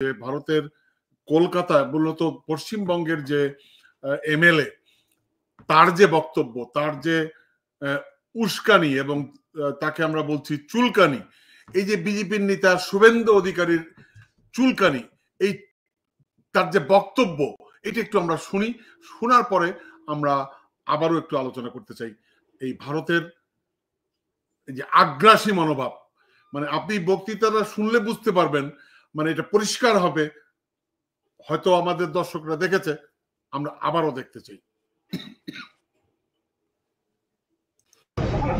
যে ভারতের কলকাতায় মূলত পশ্চিমবঙ্গের যে এমএলএ তার যে বক্তব্য, তার যে উস্কানি এবং তাকে আমরা বলছি চুলকানি, এই যে বিজেপির নেতা শুভেন্দু অধিকারীর চুলকানি, এই তার যে বক্তব্য, এটা একটু আমরা শুনি। শোনার পরে আমরা আবারও একটু আলোচনা করতে চাই এই ভারতের যে আগ্রাসী মনোভাব। মানে আপনি বক্তৃতাটা শুনলে বুঝতে পারবেন, মানে এটা পরিষ্কার হবে। হয়তো আমাদের দর্শকরা দেখেছে, আমরা আবারও দেখতে চাই।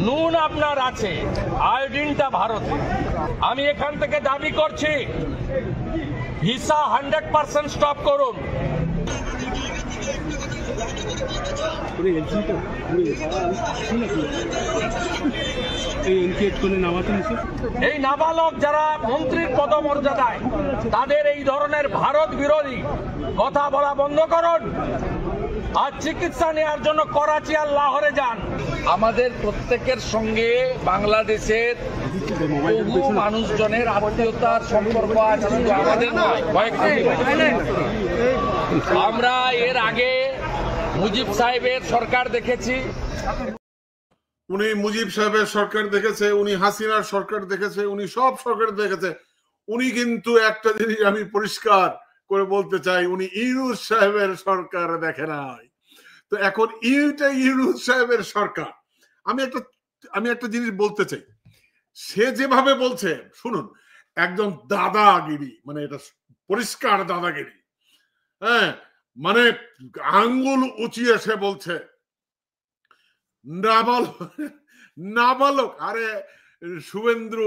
নুন আপনার আছে, আয়োডিনটা ভারতে। আমি এখান থেকে দাবি করছি ভিসা 100% স্টপ করুন। এই নাবালক যারা মন্ত্রীর পদমর্যাদায়, তাদের এই ধরনের ভারত বিরোধী কথা বলা বন্ধ করুন। আর চিকিৎসা নেওয়ার জন্য করাচি আর লাহোরে যান। আমাদের প্রত্যেকের সঙ্গে বাংলাদেশের বহু মানুষজনের আত্মীয়তার সম্পর্ক আছে, শুধু আমাদের নয়। আমরা এর আগে মুজিব সাহেবের সরকার দেখেছি, উনি মুজিব সাহেবের সরকার দেখেছে, উনি হাসিনার সরকার দেখেছে, উনি সব সরকার দেখেছে। উনি কিন্তু একটা জিনিস আমি পরিষ্কার করে বলতে চাই, উনি ইউনূস সাহেবের সরকার দেখে নাই। তো এখন ইউনূস সাহেবের সরকার। আমি একটা জিনিস বলতে চাই, সে যেভাবে বলছে শুনুন, একজন দাদাগিরি, মানে এটা পরিষ্কার দাদাগিরি। হ্যাঁ, মানে আঙ্গুল উঁচিয়ে সে বলছে নাবালক। আরে শুভেন্দু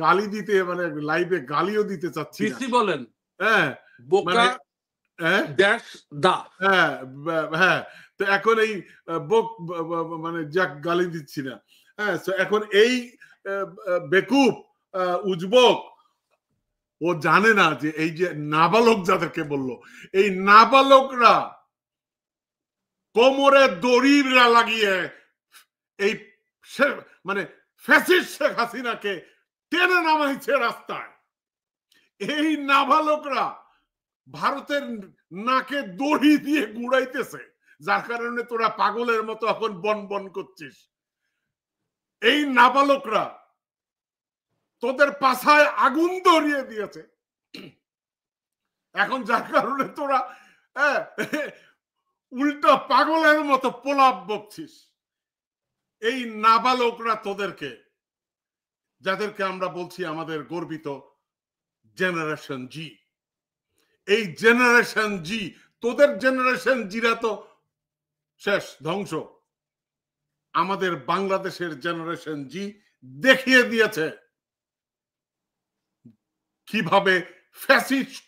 গালি দিতে, মানে লাইভে গালিও দিতে চাচ্ছি বলেন। হ্যাঁ, বোকা ড্যাশ দা। হ্যাঁ, তো এখন এই মানে যাক গালি দিচ্ছি না। হ্যাঁ, এখন এই বেকুব উজবক ও জানে না যে এই যে নাবালক যাদেরকে বললো, এই নাবালকরা কোমরে দড়ি লাগিয়ে এই মানে ফ্যাসিস্ট শেখ হাসিনাকে টেনে নামাইছে রাস্তায়। এই নাবালকরা ভারতের নাকে দড়ি দিয়ে গুড়াইতেছে, যার কারণে তোরা পাগলের মতো এখন বন বন করছিস। এই নাবালকরা তোদের পাছায় আগুন ধরিয়ে দিয়েছে এখন, যার কারণে তোরা উল্টা পাগলের মতো পোলাপ বকছিস। এই নাবালকরা তোদেরকে, যাদেরকে আমরা বলছি আমাদের গর্বিত জেনারেশন জি, এই জেনারেশন জি, তোদের জেনারেশন জিরা তো শেষ, ধ্বংস। আমাদের বাংলাদেশের জেনারেশন জি দেখিয়ে দিয়েছে কিভাবে ফ্যাসিস্ট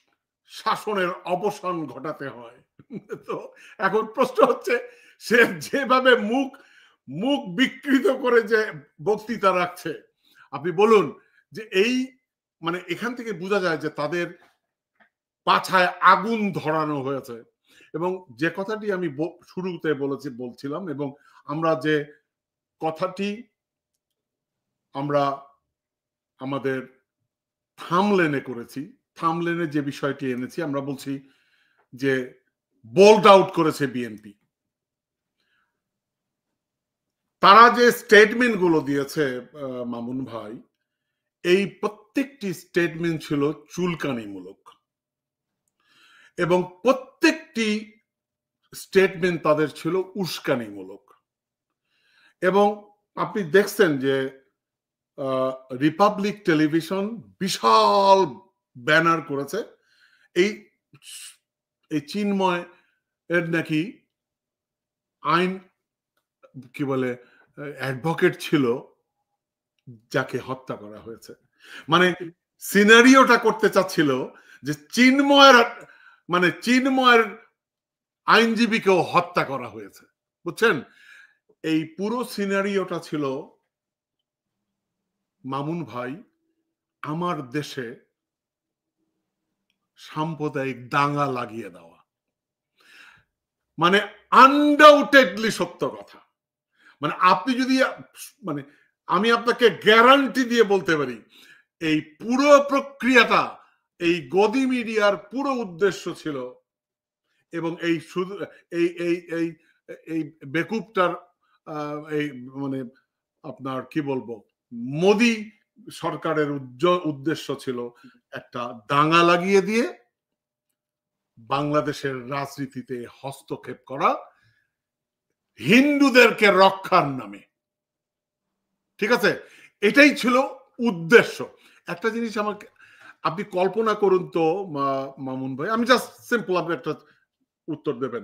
শাসনের অবসান ঘটাতে হয়। তো এখন প্রশ্ন হচ্ছে, সে যেভাবে মুখ বিকৃত করে যে বক্তৃতা রাখছে, আপনি বলুন যে এই মানে এখান থেকে বোঝা যায় যে তাদের পাছায় আগুন ধরানো হয়েছে। এবং যে কথাটি আমি শুরুতে বলছিলাম, এবং আমরা যে কথাটি আমরা আমাদের থামলেনে করেছি, থামলেনে যে বিষয়টি এনেছি, আমরা বলছি যে বোল্ড আউট করেছে বিএনপি। তারা যে স্টেটমেন্ট গুলো দিয়েছে মামুন ভাই, এই প্রত্যেকটি স্টেটমেন্ট ছিল চুলকানিমূলক, এবং প্রত্যেকটি স্টেটমেন্ট তাদের ছিল উস্কানিমূলক। এবং আপনি দেখছেন যে রিপাবলিক টেলিভিশন বিশাল ব্যানার করেছে, এই চিন্ময় এর নাকি আইন কি বলে অ্যাডভোকেট ছিল, যাকে হত্যা করা হয়েছে। মানে সিনারিওটা করতে চাচ্ছিল যে চিন্ময়ের আইনজীবীকেও হত্যা করা হয়েছে, বুঝছেন? এই পুরো সিনারিওটা ছিল মামুন ভাই আমার দেশে সাম্প্রদায়িক দাঙ্গা লাগিয়ে দেওয়া। মানে আনডাউটেডলি সত্য কথা। মানে আপনি যদি, মানে আমি আপনাকে গ্যারান্টি দিয়ে বলতে পারি, এই পুরো প্রক্রিয়াটা এই গদি মিডিয়ার পুরো উদ্দেশ্য ছিল, এবং এই শুধু এই এই এই এই বেকুবটার এই মানে আপনার কি বলবো মোদি সরকারের উদ্দেশ্য ছিল একটা দাঙ্গা লাগিয়ে দিয়ে বাংলাদেশের রাজনীতিতে হস্তক্ষেপ করা হিন্দুদেরকে রক্ষার নামে। ঠিক আছে, এটাই ছিল উদ্দেশ্য। একটা জিনিস আমাকে আপনি কল্পনা করুন তো মামুন ভাই, আমি জাস্ট সিম্পল আপনি একটা উত্তর দেবেন।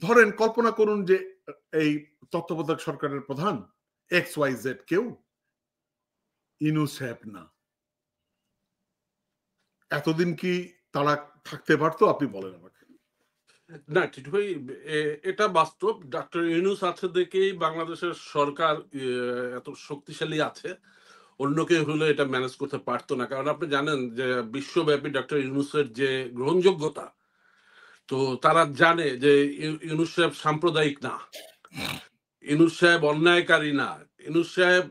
ধরেন কল্পনা করুন যে এই তত্ত্বাবধায়ক সরকারের প্রধান XYZ কেউ ইউনূস সাহেব না, এতদিন কি তারা থাকতে পারতো? আপনি বলেন আমাকে। না টিটু ভাই, এটা বাস্তব। ডক্টর ইউনূস আছে দেখেই বাংলাদেশের সরকার এত শক্তিশালী আছে। অন্য কেউ হলে এটা ম্যানেজ করতে পারতো না। কারণ আপনি জানেন যে বিশ্বব্যাপী ডক্টর ইউনূসের যে গ্রহণযোগ্যতা, তো তারা জানে যে ইউনূস সাহেব সাম্প্রদায়িক না, ইউনূস সাহেব অন্যায়কারী না, ইউনূস সাহেব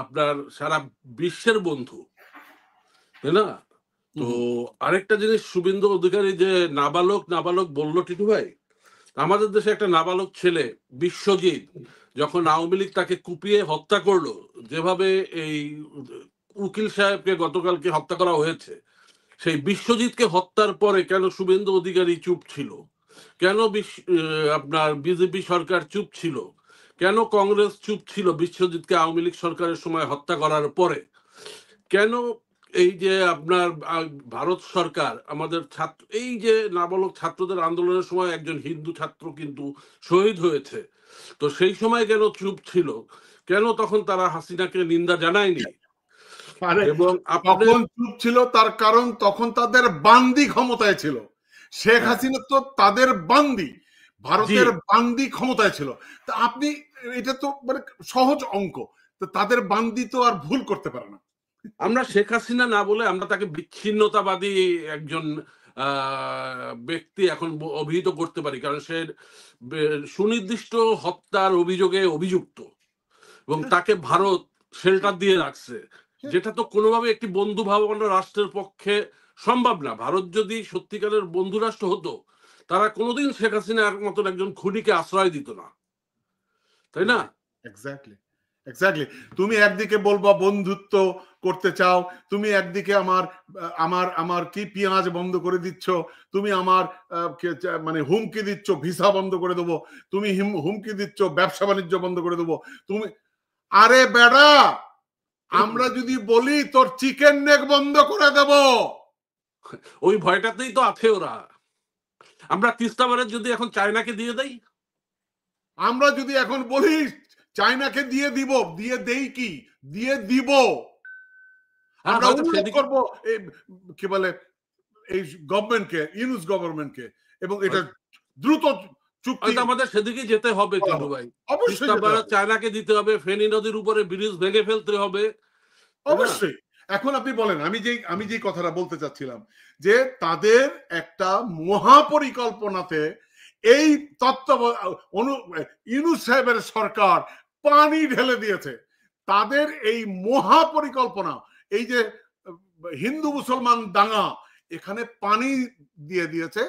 আপনার সারা বিশ্বের বন্ধু, তাই না? তো আরেকটা জিনিস, শুভেন্দু অধিকারী যে নাবালক বললো টিটু ভাই, আমাদের দেশে একটা নাবালক ছেলে বিশ্বজিৎ যখন আওয়ামী লীগ তাকে কুপিয়ে হত্যা করলো, যেভাবে এই উকিল সাহেবকে গতকালকে হত্যা করা হয়েছে, সেই বিশ্বজিৎকে হত্যার পরে কেন শুভেন্দু অধিকারী চুপ ছিল? কেন আপনার বিজেপি সরকার চুপ ছিল? কেন কংগ্রেস চুপ ছিল বিশ্বজিৎকে আওয়ামী লীগ সরকারের সময় হত্যা করার পরে? কেন এই যে আপনার ভারত সরকার আমাদের ছাত্র, এই যে নাবালক ছাত্রদের আন্দোলনের সময় একজন হিন্দু ছাত্র কিন্তু শহীদ হয়েছে, তো সেই সময় কেন চুপ ছিল? কেন তখন তারা হাসিনাকে নিন্দা জানায়নি? এবং তখন চুপ ছিল তার কারণ তখন তাদের বান্দি ক্ষমতায় ছিল। শেখ হাসিনা তো তাদের বান্দি, ভারতের বান্দি ক্ষমতায় ছিল। তা আপনি এটা তো মানে সহজ অঙ্ক, তো তাদের বান্দি তো আর ভুল করতে পারে না। আমরা শেখ হাসিনা না বলে আমরা তাকে বিচ্ছিন্নতাবাদী একজন ব্যক্তি এখন অভিহিত করতে পারি, কারণ সে সুনির্দিষ্ট হত্যার অভিযোগে অভিযুক্ত এবং তাকে ভারত শেল্টার দিয়ে রাখছে, যেটা তো কোনোভাবে একটি বন্ধু ভাবাপন্ন রাষ্ট্রের পক্ষে সম্ভব না। ভারত যদি সত্যিকারের বন্ধু রাষ্ট্র হতো, তারা কোনোদিন শেখ হাসিনার মতন একজন খুনিকে আশ্রয় দিত না, তাই না? Exactly exactly. তুমি একদিকে বলবা বন্ধুত্ব করতে চাও, তুমি একদিকে আমার আমার আমার কি পেঁয়াজ বন্ধ করে দিচ্ছ, তুমি আমার মানে হুমকি দিচ্ছ ভিসা বন্ধ করে দেবো, তুমি হুমকি দিচ্ছ ব্যবসা বাণিজ্য বন্ধ করে দেবো। তুমি আরে বেড়া, আমরা যদি বলি তোর চিকেন নেক বন্ধ করে দেব, ওই ভয়টাতেই তো আছে ওরা। আমরা তিস্তাবারের যদি এখন চায়নাকে দিয়ে দেই, আমরা যদি এখন বলি চায়নাকে দিয়ে দিব, দিয়ে দেই কি দিয়ে দিব, আমরা উল্লেখ করবো কি বলে এই গভর্নমেন্টকে, ইউনূস গভর্নমেন্টকে, এবং এটা দ্রুত চুক্তি আমাদের সেদিকে যেতে হবে কিন্তু ভাই। অবশ্যই চায়নাকে দিতে হবে, ফেনী নদীর উপরে ব্রিজ ভেঙে ফেলতে হবে, অবশ্যই। এখন আপনি বলেন, আমি যে কথাটা বলতে চাচ্ছিলাম যে তাদের একটা মহাপরিকল্পনাতে এই ইউনূস সাহেবের সরকার পানি ঢেলে দিয়েছে। তাদের এই মহাপরিকল্পনা, এই যে হিন্দু মুসলমান দাঙ্গা, এখানে পানি দিয়ে দিয়েছে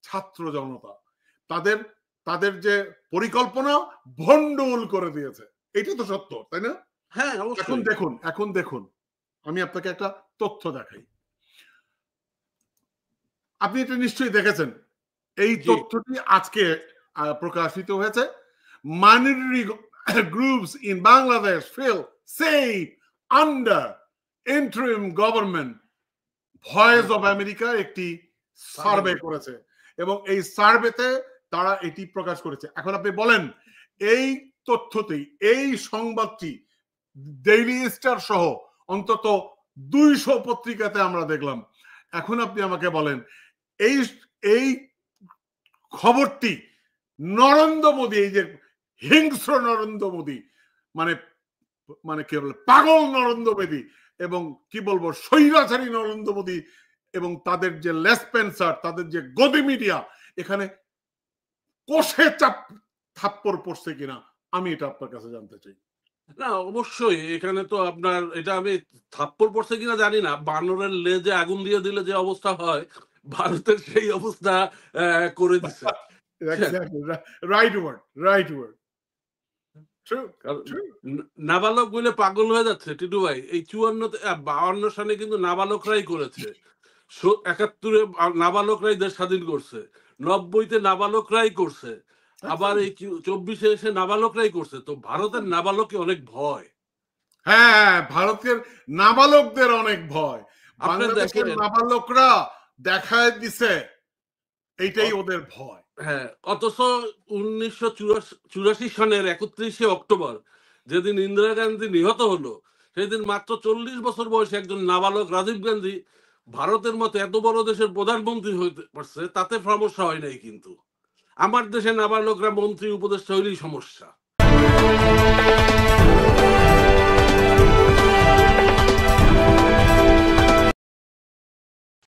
ছাত্র জনতা। তাদের যে পরিকল্পনা ভণ্ডুল করে দিয়েছে, এটা তো সত্য, তাই না? হ্যাঁ, এখন দেখুন আমি আপনাকে একটা তথ্য দেখাই, আপনি এটা নিশ্চয়ই দেখেছেন। এই তথ্যটি আজকে প্রকাশিত হয়েছে। Minority groups in Bangladesh feel safe under interim government. Voice of America একটি সার্ভে করেছে এবং এই সার্ভেতে তারা এটি প্রকাশ করেছে। এখন আপনি বলেন, এই তথ্যটি, এই সংবাদটি ডেইলি স্টার সহ অন্তত 200 পত্রিকাতে আমরা দেখলাম। এখন আপনি আমাকে বলেন, এই খবরটি নরেন্দ্র মোদী, এই যে হিংস্র নরেন্দ্র মোদী, মানে কি বলে পাগল নরেন্দ্র মোদী এবং কি বলবো স্বৈরাচারী নরেন্দ্র মোদী এবং তাদের যে লেসপেন্সার, তাদের যে গদি মিডিয়া, এখানে কোষে থাপ্পড় পড়ছে কিনা আমি এটা আপনার কাছে জানতে চাই। না অবশ্যই এখানে তো আপনার এটা আমি থাপ্পড় পড়ছে কিনা জানি না, বানরের লেজে আগুন দিয়ে দিলে যে অবস্থা হয় ভারতের সেই অবস্থা করে দিছে। Exactly, right word, right word. True, কারণ ট্রু। নাবালক বলে পাগল হয়ে যাচ্ছে টিটু ভাই। এই 52 সালে কিন্তু নাবালকরাই করেছে। ৭১-এ নাবালকরাই দেশ স্বাধীন করছে। ৯০-তে নাবালকরাই করছে। আবার এই ২৪-এ এসে নাবালকরাই করছে। তো ভারতের নাবালকে অনেক ভয়। হ্যাঁ, ভারতের নাবালকদের অনেক ভয়। আপনার বাংলাদেশের দেখেন নাবালকরা দেখায় দিছে, এইটাই অ- ওদের ভয়। হ্যাঁ, অথচ ১৯৮৪ সনের ৩১শে অক্টোবর যেদিন ইন্দিরা গান্ধী নিহত হলো, সেদিন মাত্র ৪০ বছর বয়সে একজন নাবালক রাজীব গান্ধী ভারতের মতো এত বড় দেশের প্রধানমন্ত্রী হইতে পারছে, তাতে সমস্যা হয় নাই কিন্তু। আমার দেশে নাবালকরা মন্ত্রী উপদেষ্টা হইলেই সমস্যা।